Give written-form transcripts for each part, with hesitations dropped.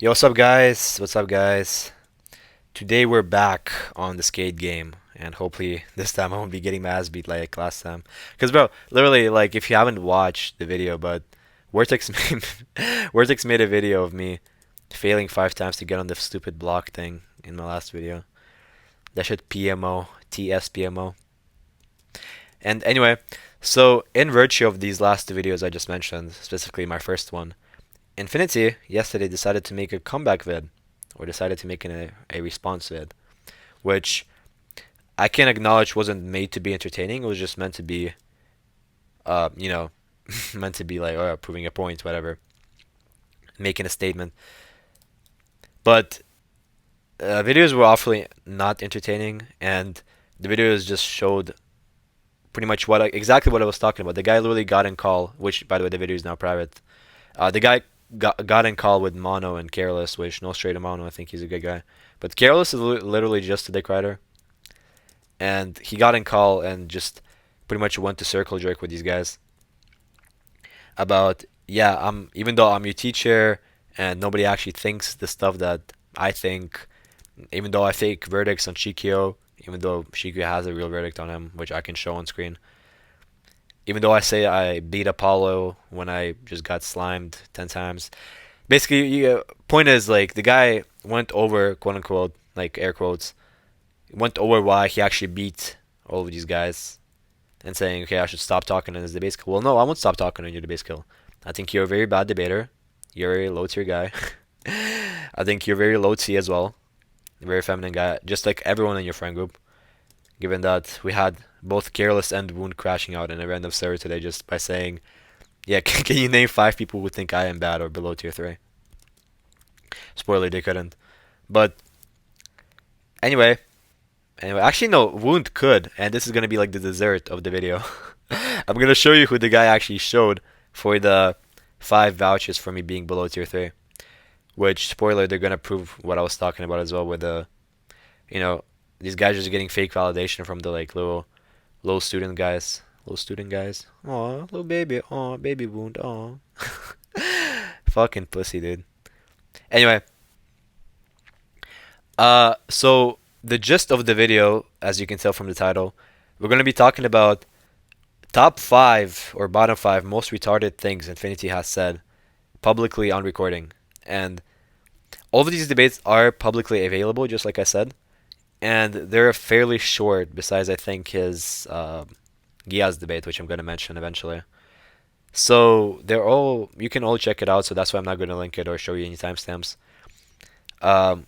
Yo, what's up, guys? What's up, guys? Today we're back on the skate game, and hopefully this time I won't be getting my ass beat like last time. Cause, bro, literally, like, if you haven't watched the video, but Vortex made, Vortex made a video of me failing 5 times to get on the stupid block thing in my last video. That shit PMO, TSPMO. And anyway, so in virtue of these last two videos I just mentioned, specifically my first one, Infinity yesterday decided to make a comeback vid, or decided to make a response vid, which I can acknowledge wasn't made to be entertaining. It was just meant to be, uh, you know, meant to be like, oh, proving a point, whatever, making a statement. But videos were awfully not entertaining, and the videos just showed pretty much exactly what I was talking about. The guy literally got in call, which by the way the video is now private. The guy got in call with Mono and Careless, which no straight to Mono. I think he's a good guy, but Careless is literally just a dick rider, and he got in call and just pretty much went to circle jerk with these guys about, yeah, even though I'm your teacher and nobody actually thinks the stuff that I think, even though I fake verdicts on Shikio, even though Shikio has a real verdict on him, which I can show on screen. Even though I say I beat Apollo when I just got slimed 10 times. Basically, point is, like, the guy went over, quote unquote, like air quotes, went over why he actually beat all of these guys and saying, okay, I should stop talking in his debate skill. Well, no, I won't stop talking in your debate skill. I think you're a very bad debater. You're a very low tier guy. I think you're very low T as well. A very feminine guy, just like everyone in your friend group. Given that we had both Careless and Wound crashing out in a random server today just by saying, yeah, can you name 5 people who think I am bad or below tier 3? Spoiler, they couldn't. But anyway, actually no, Wound could, and this is gonna be like the dessert of the video. I'm gonna show you who the guy actually showed for the 5 vouchers for me being below tier 3. Which, spoiler, they're gonna prove what I was talking about as well with the, you know, these guys just getting fake validation from the like little low student guys. Low student guys. Aw, little baby. Aw, baby Wound. Aw. Fucking pussy, dude. Anyway, so the gist of the video, as you can tell from the title, we're gonna be talking about top 5 or bottom 5 most retarded things Infinity has said publicly on recording. And all of these debates are publicly available, just like I said, and they're fairly short. Besides, I think his Gia's debate, which I'm going to mention eventually. So they're all, you can all check it out. So that's why I'm not going to link it or show you any timestamps. Um,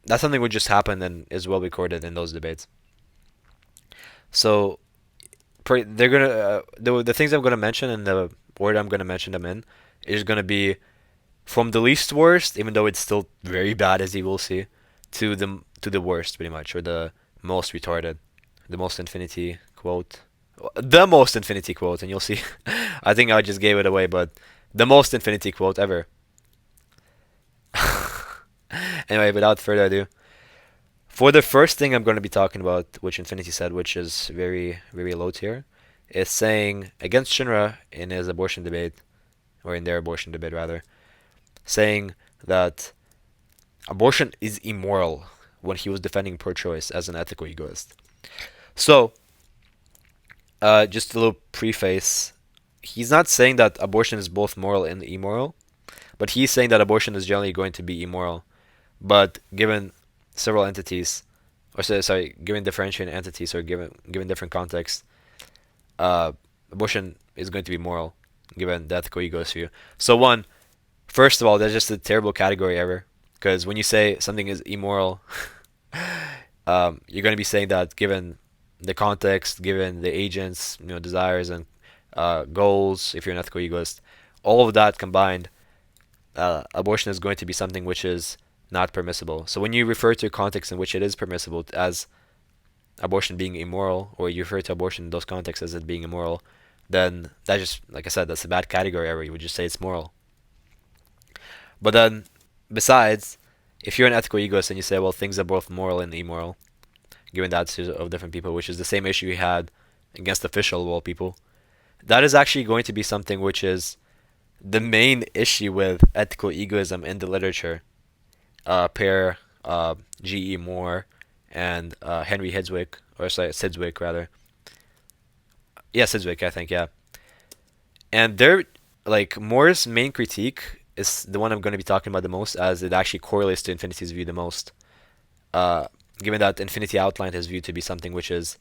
that's something which just happened and is well recorded in those debates. So they're gonna the things I'm gonna mention and the order I'm gonna mention them in is gonna be from the least worst, even though it's still very bad as you will see, to the worst pretty much, or the most retarded, the most infinity quote, the most infinity quote, and you'll see. I think I just gave it away, but the most infinity quote ever. Anyway, without further ado, for the first thing I'm going to be talking about, which Infinity said, which is very, very low tier, is saying against Shinra in his abortion debate, or in their abortion debate rather, saying that abortion is immoral when he was defending pro-choice as an ethical egoist. So, just a little preface, he's not saying that abortion is both moral and immoral, but he's saying that abortion is generally going to be immoral. But given several entities, or sorry, given differentiating entities, or given different contexts, abortion is going to be moral, given the ethical egoist view. So first of all, that's just a terrible category error, because when you say something is immoral, you're going to be saying that given the context, given the agent's desires and goals, if you're an ethical egoist, all of that combined, abortion is going to be something which is not permissible. So when you refer to a context in which it is permissible as abortion being immoral, or you refer to abortion in those contexts as it being immoral, then that just, like I said, that's a bad category error. You would just say it's moral. But then, besides, if you're an ethical egoist and you say, well, things are both moral and immoral, given the attitude of different people, which is the same issue we had against official wall people, that is actually going to be something which is the main issue with ethical egoism in the literature, pair G.E. Moore and Henry Hidswick, or sorry, Sidgwick rather. Yeah, Sidgwick, I think, yeah. And they're like Moore's main critique is the one I'm going to be talking about the most, as it actually correlates to Infinity's view the most. Uh, Given that Infinity outlined his view to be something which is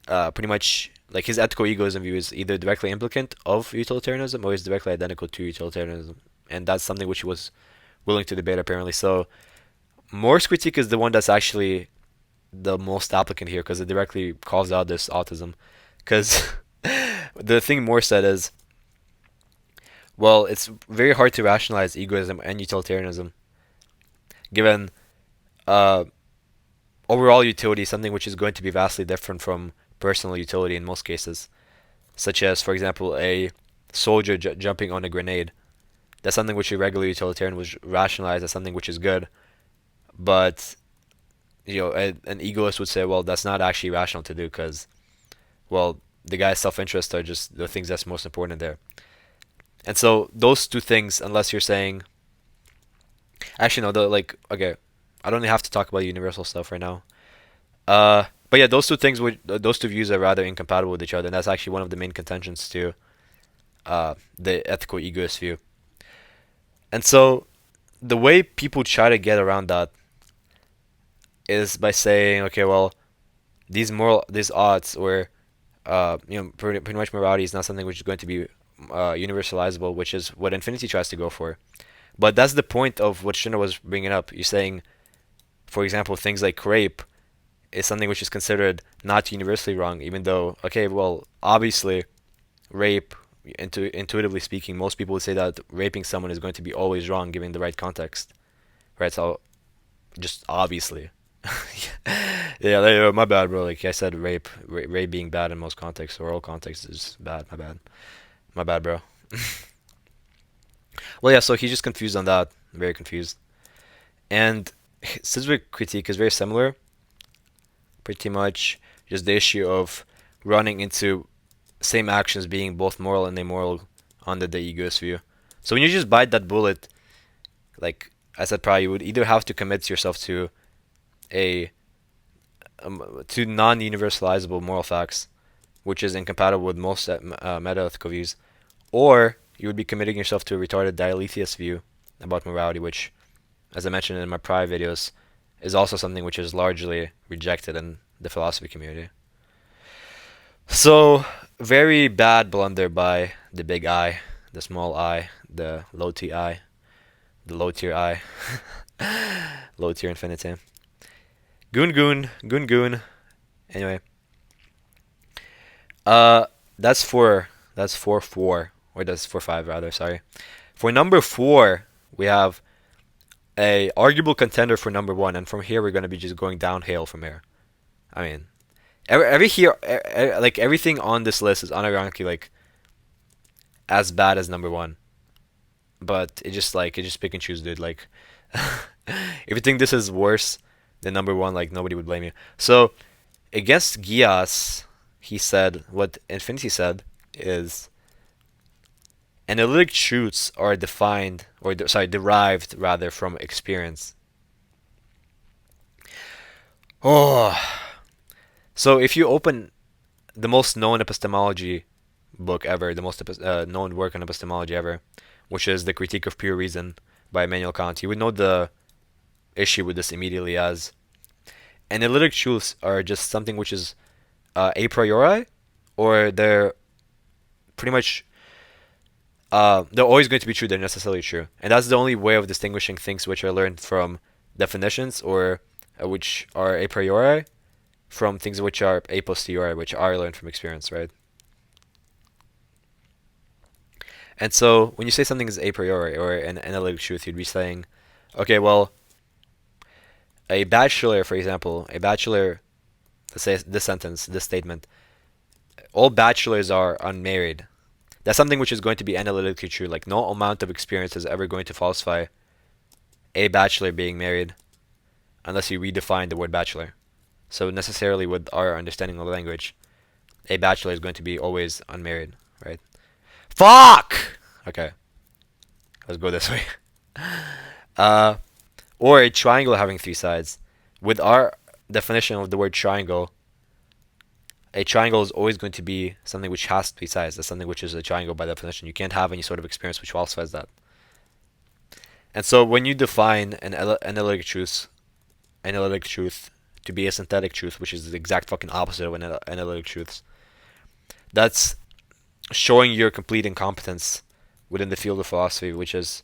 pretty much like his ethical egoism view is either directly implicant of utilitarianism or is directly identical to utilitarianism, and that's something which he was willing to debate apparently. So Moore's critique is the one that's actually the most applicant here because it directly calls out this autism. Because the thing Moore said is, well, it's very hard to rationalize egoism and utilitarianism, given uh, overall utility is something which is going to be vastly different from personal utility in most cases, such as, for example, a soldier jumping on a grenade. That's something which a regular utilitarian would rationalize as something which is good, but an egoist would say, well, that's not actually rational to do because, well, the guy's self-interest are just the things that's most important there. And so those two things, unless you're saying, actually no, okay, I don't have to talk about universal stuff right now. But yeah, those two things those two views are rather incompatible with each other, and that's actually one of the main contentions to the ethical egoist view. And so the way people try to get around that is by saying, okay, well, these odds, or pretty much morality is not something which is going to be universalizable, which is what Infinity tries to go for. But that's the point of what Schindler was bringing up. You're saying, for example, things like rape is something which is considered not universally wrong, even though, okay, well, obviously, rape, intuitively speaking, most people would say that raping someone is going to be always wrong given the right context, right? So, just obviously. Yeah, my bad, bro. Like I said, rape being bad in most contexts, or all contexts, is bad. My bad, bro. Well, yeah. So he's just confused on that, very confused. And Sidgwick's critique is very similar, pretty much just the issue of running into same actions being both moral and immoral under the egoist view. So when you just bite that bullet, like I said, probably you would either have to commit yourself to a to non-universalizable moral facts, which is incompatible with most meta-ethical views, or you would be committing yourself to a retarded dialetheist view about morality, which, as I mentioned in my prior videos, is also something which is largely rejected in the philosophy community. So, very bad blunder by the big I, the small I, the low T I, the low tier I, low tier infinity. Goon goon, goon goon. Anyway, uh, that's for 4, or that's for 5 rather. Sorry. For number 4, we have a arguable contender for number 1, and from here we're gonna be just going downhill from here. I mean, like everything on this list is unironically like as bad as number 1, but it just pick and choose, dude. Like, if you think this is worse than number 1, like nobody would blame you. So against Gias, he said what Infinity said is analytic truths are defined, or derived rather, from experience. Oh, so if you open the most known epistemology book ever, the most known work on epistemology ever, which is the Critique of Pure Reason by Immanuel Kant, you would know the issue with this immediately, as analytic truths are just something which is a priori, or they're pretty much they're always going to be true. They're necessarily true, and that's the only way of distinguishing things which are learned from definitions, or which are a priori, from things which are a posteriori, which are learned from experience, right? And so when you say something is a priori or an analytic truth, you'd be saying, okay, well, a bachelor, for example, let's say this sentence, this statement, all bachelors are unmarried. That's something which is going to be analytically true. Like, no amount of experience is ever going to falsify a bachelor being married unless you redefine the word bachelor. So necessarily, with our understanding of language, a bachelor is going to be always unmarried, right? Fuck! Okay. Let's go this way. or a triangle having three sides. With our definition of the word triangle, a triangle is always going to be something which has three sides. That's something which is a triangle by definition. You can't have any sort of experience which falsifies that. And so when you define an analytic truth to be a synthetic truth, which is the exact fucking opposite of an analytic truth, that's showing your complete incompetence within the field of philosophy, which is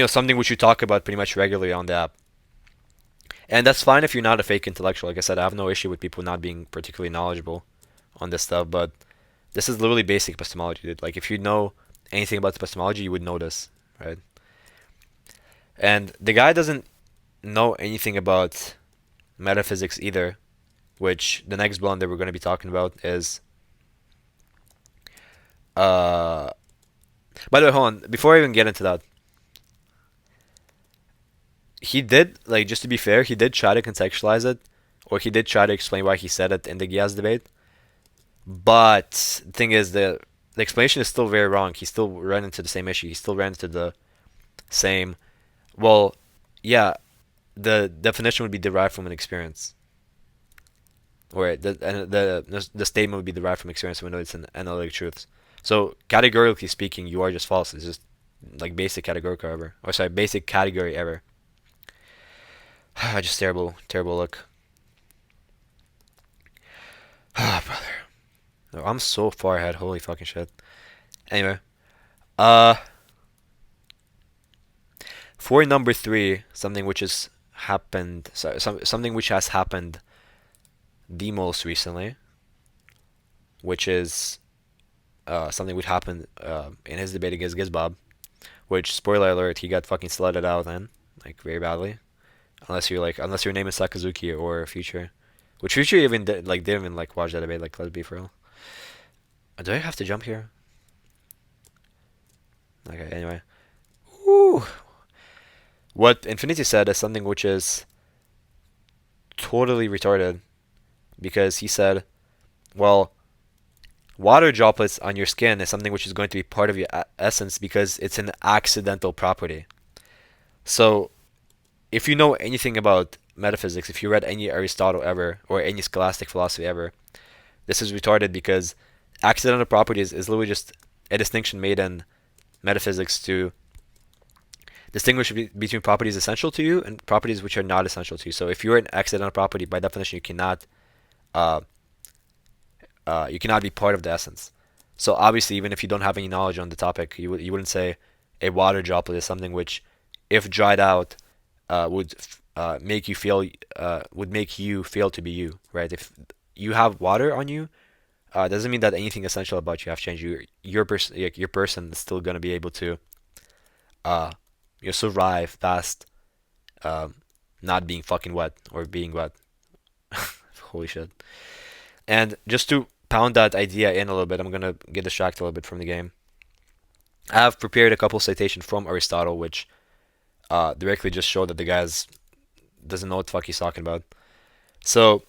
something which you talk about pretty much regularly on the app. And that's fine if you're not a fake intellectual. Like I said, I have no issue with people not being particularly knowledgeable on this stuff, but this is literally basic epistemology, dude. Like if you know anything about epistemology, you would know this, right? And the guy doesn't know anything about metaphysics either, which the next blunder we're going to be talking about is. Uh, by the way, hold on. Before I even get into that, he did, like, just to be fair, he did try to contextualize it, or he did try to explain why he said it in the Giaz debate. But the thing is, the explanation is still very wrong. He still ran into the same issue. He still ran into the same. Well, yeah, the definition would be derived from an experience, or the statement would be derived from experience, even though it's an analytic truth. So categorically speaking, you are just false. It's just like basic categorical error, or sorry, basic category error. Just terrible, terrible look. Ah, brother. No, I'm so far ahead. Holy fucking shit. Anyway, uh, for number three, something which has happened, sorry, something which has happened the most recently, which is something which happened in his debate against Gizbob, which, spoiler alert, he got fucking slutted out then, like very badly. Unless your name is Sakazuki or Future, which Future even didn't even like watch that debate. Like, let's be for real. Do I have to jump here? Okay. Anyway, Woo. What Infinity said is something which is totally retarded, because he said, well, water droplets on your skin is something which is going to be part of your essence because it's an accidental property. So if you know anything about metaphysics, if you read any Aristotle ever or any scholastic philosophy ever, this is retarded, because accidental properties is literally just a distinction made in metaphysics to distinguish between properties essential to you and properties which are not essential to you. So if you're an accidental property, by definition, uh, you cannot be part of the essence. So obviously, even if you don't have any knowledge on the topic, you wouldn't say a water droplet is something which, if dried out, would make you feel would make you fail to be you, right? If you have water on you, doesn't mean that anything essential about you have changed. Your person is still gonna be able to uh, survive past not being fucking wet or being wet. Holy shit! And just to pound that idea in a little bit, I'm gonna get distracted a little bit from the game. I have prepared a couple citations from Aristotle, which directly just show that the guy doesn't know what the fuck he's talking about. So,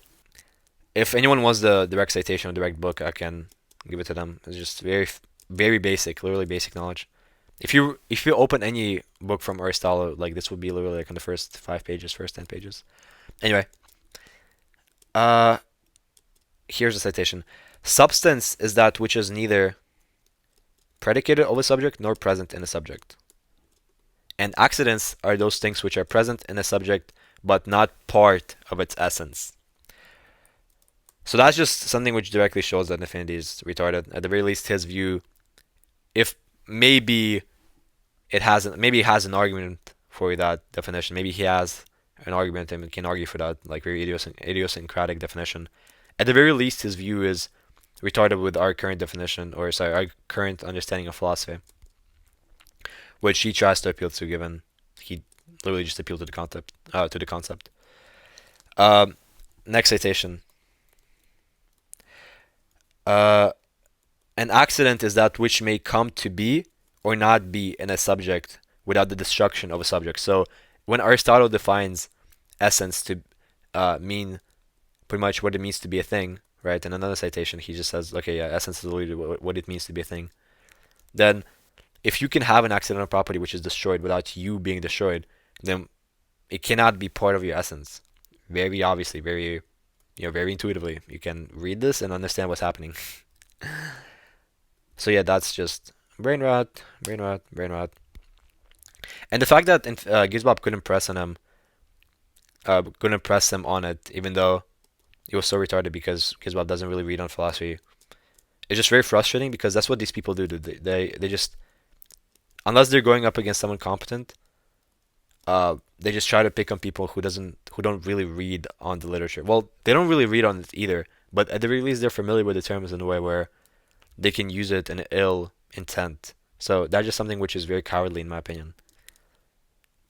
if anyone wants the direct citation or direct book, I can give it to them. It's just very, very basic, literally basic knowledge. If you open any book from Aristotle, like this would be literally like on the first 5 pages, first 10 pages. Anyway, uh, here's the citation. Substance is that which is neither predicated of a subject nor present in a subject. And accidents are those things which are present in a subject but not part of its essence. So that's just something which directly shows that infinity is retarded. At the very least, his view, if maybe it has an argument for that definition. Maybe he has an argument and can argue for that, like very idiosyncratic definition. At the very least, his view is retarded with our current definition, or sorry, our current understanding of philosophy, which he tries to appeal to, given he literally just appealed to the concept. Um, Next citation. An accident is that which may come to be or not be in a subject without the destruction of a subject. So when Aristotle defines essence to mean pretty much what it means to be a thing, right? In another citation, he just says, okay, yeah, essence is literally what it means to be a thing. Then if you can have an accidental property which is destroyed without you being destroyed, then it cannot be part of your essence. Very obviously, very very intuitively, you can read this and understand what's happening. So yeah, that's just brain rot, brain rot, brain rot. And the fact that Gizbob couldn't press him on it, even though he was so retarded because Gizbob doesn't really read on philosophy. It's just very frustrating because that's what these people do. They just, unless they're going up against someone competent, they just try to pick on people who don't really read on the literature. Well, they don't really read on it either, but at the very least they're familiar with the terms in a way where they can use it in ill intent. So that's just something which is very cowardly in my opinion,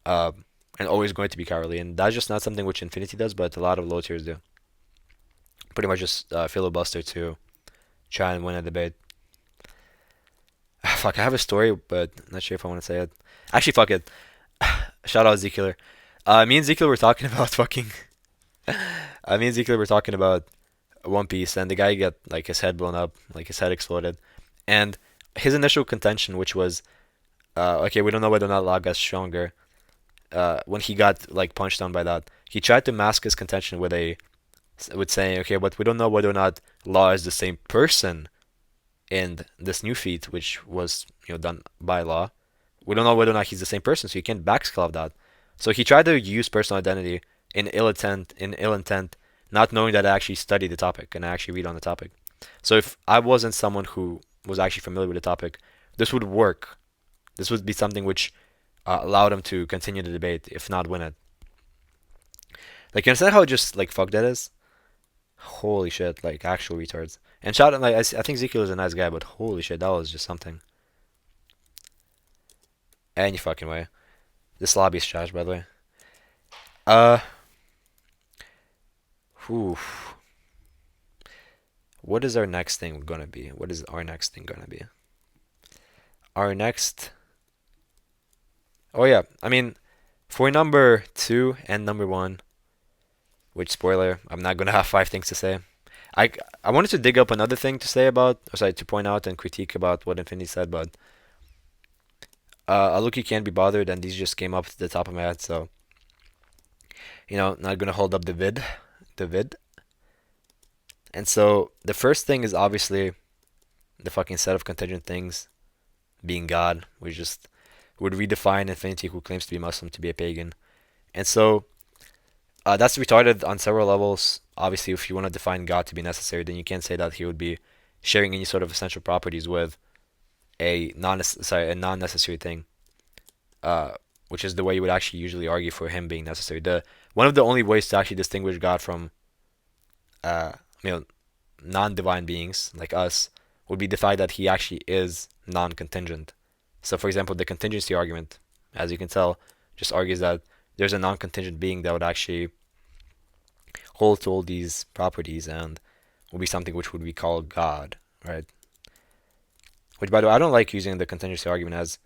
uh, and always going to be cowardly. And that's just not something which Infinity does, but a lot of low tiers do. Pretty much just filibuster to try and win a debate. Fuck, I have a story, but not sure if I want to say it. Actually, fuck it. Shout out Ezekiel. Me and Ezekiel were talking about fucking. Me and Ezekiel were talking about One Piece, and the guy got like his head blown up, like his head exploded, and his initial contention, which was, okay, we don't know whether or not Laga's stronger. When he got like punched down by that, he tried to mask his contention with saying, okay, but we don't know whether or not Law is the same person in this new feat, which was done by Law. We don't know whether or not he's the same person, so you can't backscale that. So he tried to use personal identity in ill intent, not knowing that I actually studied the topic and I actually read on the topic. So if I wasn't someone who was actually familiar with the topic, this would work. This would be something which allowed him to continue the debate, if not win it. Like, you understand how just like fuck that is? Holy shit, like actual retards. And shout out, like I think Ezekiel is a nice guy, but holy shit, that was just something. Any fucking way. This lobby is trash, by the way. Uh, whew. What is our next thing gonna be? What is our next thing gonna be? Our next. Oh yeah, I mean, for number two and number one, which spoiler, I'm not gonna have five things to say. I I wanted to dig up another thing to say about, or sorry, to point out and critique about what Infinity said, but Aluki can't be bothered, and these just came up to the top of my head, so not gonna hold up the vid. And so the first thing is obviously the fucking set of contingent things being God, which just would redefine Infinity, who claims to be Muslim, to be a pagan. And so that's retarded on several levels. Obviously, if you want to define God to be necessary, then you can't say that he would be sharing any sort of essential properties with a non-necessary thing, which is the way you would actually usually argue for him being necessary. The One of the only ways to actually distinguish God from uh, you know non-divine beings like us would be the fact that he actually is non-contingent. So, for example, the contingency argument, as you can tell, just argues that there's a non-contingent being that would actually hold to all these properties and would be something which would be called God, right? Which, by the way, I don't like using the contingency argument, as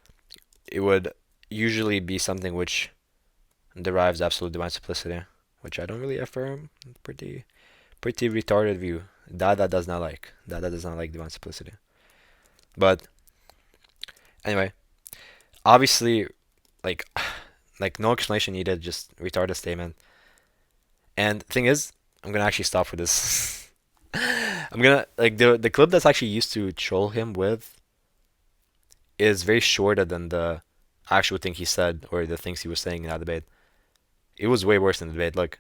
it would usually be something which derives absolute divine simplicity, which I don't really affirm. Pretty retarded view. Dada does not like. Dada does not like divine simplicity. But anyway, obviously, like like no explanation needed, just retarded statement. And thing is, I'm gonna actually stop for this. I'm gonna like the clip that's actually used to troll him with is very shorter than the actual thing he said or the things he was saying in that debate. It was way worse than the debate. Look,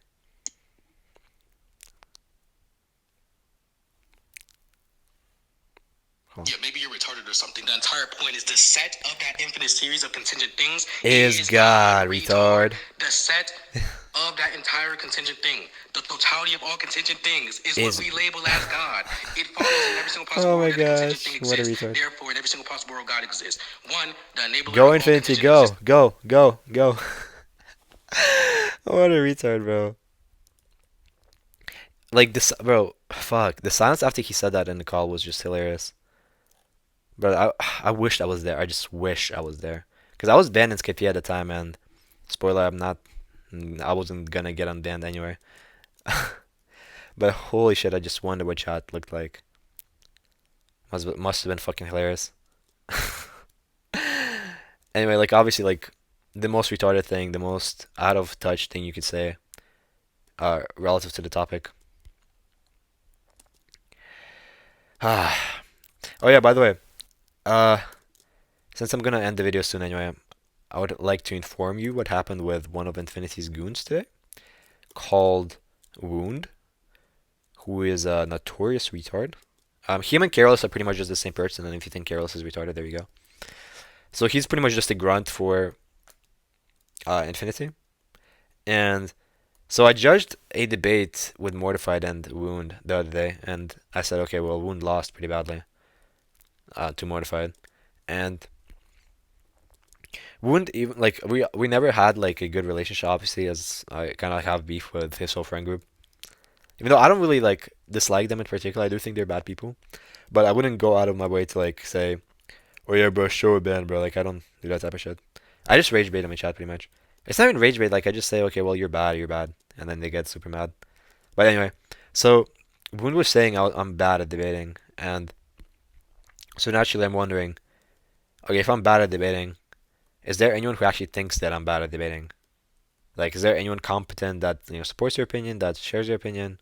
hold on. Yeah, maybe you're retarded or something. The entire point is the set of that infinite series of contingent things Is God, retard. The set of that entire contingent thing, the totality of all contingent things, is Is what we label as God. It follows in every single possible Oh my world that a contingent gosh, thing what a exists. retard. Therefore, in every single possible world, God exists. One, the enabler Go of all Infinity, contingent go, existence. go. What a retard, bro. Like this, bro. Fuck. The silence after he said that in the call was just hilarious. Bro, I wished I was there. I just wish I was there. Because I was banned in SKP at the time, and spoiler, I wasn't gonna get unbanned anyway. But holy shit, I just wonder what chat looked like. Must have been fucking hilarious. Anyway, like obviously, like the most retarded thing, the most out of touch thing you could say, relative to the topic. Ah. Oh yeah, by the way, uh, since I'm gonna end the video soon anyway, I would like to inform you what happened with one of Infinity's goons today, called Wound, who is a notorious retard. Him and Careless are pretty much just the same person, and if you think Careless is retarded, there you go. So he's pretty much just a grunt for Infinity. And so I judged a debate with Mortified and Wound the other day, and I said, okay, well, Wound lost pretty badly to Mortified. And Wound, even like we never had like a good relationship, obviously, as I kind of have beef with his whole friend group. Even though I don't really like dislike them in particular, I do think they're bad people. But I wouldn't go out of my way to like say, "Oh yeah, bro, show a band, bro." Like I don't do that type of shit. I just rage bait them in chat pretty much. It's not even rage bait. Like I just say, "Okay, well you're bad," and then they get super mad. But anyway, so Wound was saying I'm bad at debating, and so naturally I'm wondering, okay, if I'm bad at debating, is there anyone who actually thinks that I'm bad at debating? Like, is there anyone competent that supports your opinion, that shares your opinion?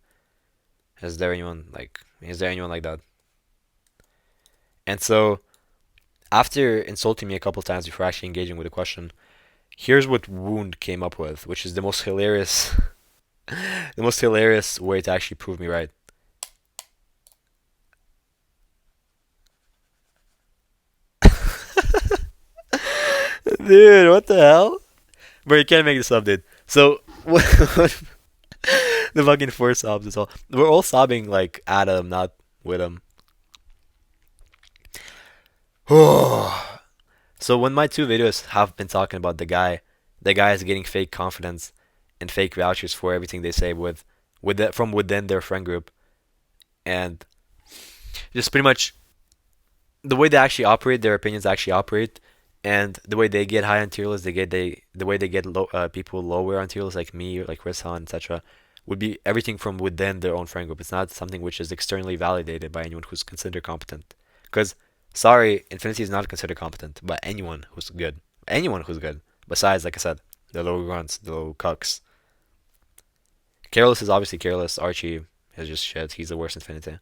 Is there anyone like that? And so after insulting me a couple times before actually engaging with the question, here's what Wound came up with, which is the most hilarious, the most hilarious way to actually prove me right. Dude, what the hell? Bro, you can't make this up, dude. So, what the fucking four sobs is all. We're all sobbing like at him, not with him. So when my two videos have been talking about the guy is getting fake confidence and fake vouchers for everything they say from within their friend group, and just pretty much the way they actually operate, their opinions actually operate, and the way they get high on tier lists, the way they get people lower on tier lists like me, like Rizhan, etc., would be everything from within their own friend group. It's not something which is externally validated by anyone who's considered competent. Because sorry, Infinity is not considered competent by anyone who's good. Besides, like I said, the low grunts, the low cucks. Careless is obviously careless. Archie is just shit. He's the worst Infinity.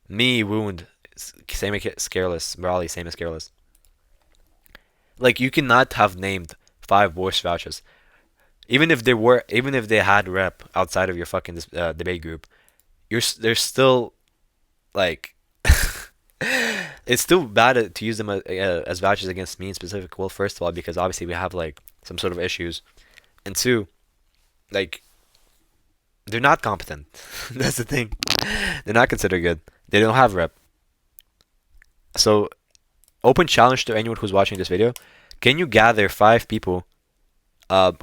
Me, Wound, same as careless. Brawly, same as careless. Like you cannot have named five worst vouchers. Even if they had rep outside of your fucking debate group, they're still like, it's still bad to use them as vouchers against me in specific. Well, first of all, because obviously we have like some sort of issues, and two, like they're not competent. That's the thing. They're not considered good. They don't have rep. So, open challenge to anyone who's watching this video. Can you gather five people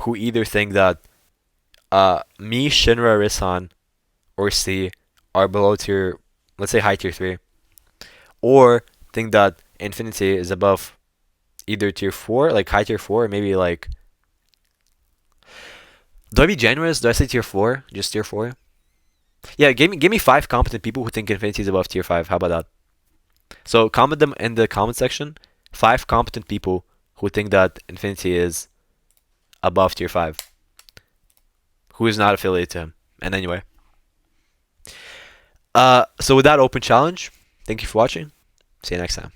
who either think that me, Shinra, Risan, or C are below tier, let's say high tier 3, or think that Infinity is above either tier 4, like high tier 4, or maybe like. Do I be generous? Do I say tier 4? Just tier 4? Yeah, give me five competent people who think Infinity is above tier 5. How about that? So comment them in the comment section. Five competent people who think that Infinity is above tier 5, who is not affiliated to him. And anyway, so with that open challenge, thank you for watching. See you next time.